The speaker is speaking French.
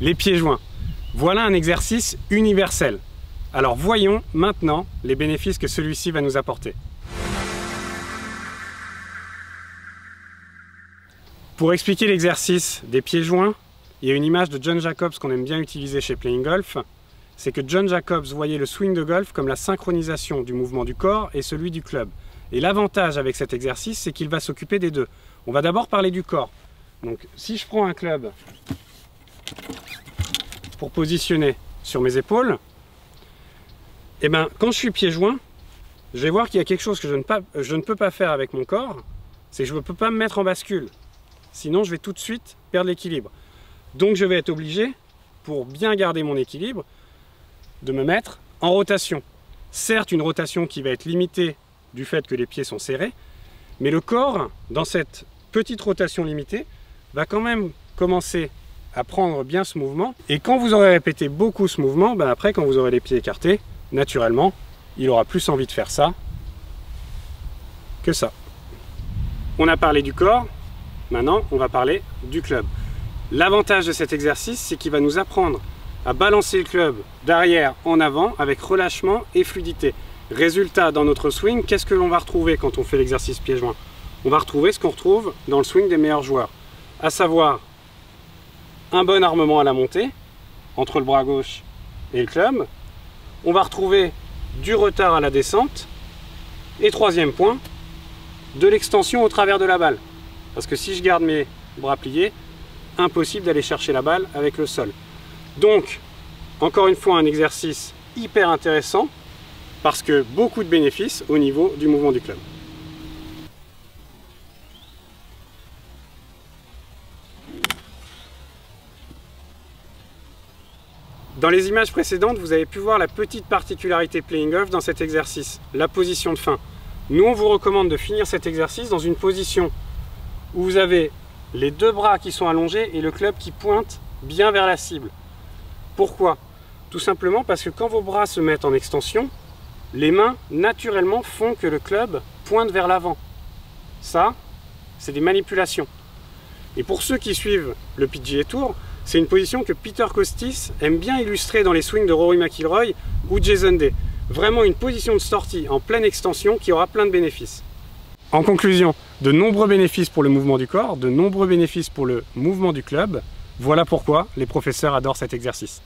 les pieds joints. Voilà un exercice universel. Alors voyons maintenant les bénéfices que celui-ci va nous apporter. Pour expliquer l'exercice des pieds joints, il y a une image de John Jacobs qu'on aime bien utiliser chez Playing Golf. C'est que John Jacobs voyait le swing de golf comme la synchronisation du mouvement du corps et celui du club. Et l'avantage avec cet exercice, c'est qu'il va s'occuper des deux. On va d'abord parler du corps. Donc si je prends un club pour positionner sur mes épaules, et ben, quand je suis pieds joints, je vais voir qu'il y a quelque chose que je ne peux pas faire avec mon corps, c'est que je ne peux pas me mettre en bascule. Sinon, je vais tout de suite perdre l'équilibre. Donc, je vais être obligé, pour bien garder mon équilibre, de me mettre en rotation. Certes, une rotation qui va être limitée du fait que les pieds sont serrés, mais le corps, dans cette petite rotation limitée, va quand même commencer à prendre bien ce mouvement. Et quand vous aurez répété beaucoup ce mouvement, ben après, quand vous aurez les pieds écartés, naturellement, il aura plus envie de faire ça que ça. On a parlé du corps. Maintenant, on va parler du club. L'avantage de cet exercice, c'est qu'il va nous apprendre à balancer le club d'arrière en avant avec relâchement et fluidité. Résultat, dans notre swing, qu'est-ce que l'on va retrouver quand on fait l'exercice pieds joints? On va retrouver ce qu'on retrouve dans le swing des meilleurs joueurs, à savoir un bon armement à la montée, entre le bras gauche et le club. On va retrouver du retard à la descente. Et troisième point, de l'extension au travers de la balle. Parce que si je garde mes bras pliés, impossible d'aller chercher la balle avec le sol. Donc, encore une fois, un exercice hyper intéressant parce que beaucoup de bénéfices au niveau du mouvement du club. Dans les images précédentes, vous avez pu voir la petite particularité Playing Golf dans cet exercice, la position de fin. Nous, on vous recommande de finir cet exercice dans une position où vous avez les deux bras qui sont allongés et le club qui pointe bien vers la cible. Pourquoi? Tout simplement parce que quand vos bras se mettent en extension, les mains naturellement font que le club pointe vers l'avant. Ça, c'est des manipulations. Et pour ceux qui suivent le PGA Tour, c'est une position que Peter Kostis aime bien illustrer dans les swings de Rory McIlroy ou Jason Day. Vraiment une position de sortie en pleine extension qui aura plein de bénéfices. En conclusion, de nombreux bénéfices pour le mouvement du corps, de nombreux bénéfices pour le mouvement du club. Voilà pourquoi les professeurs adorent cet exercice.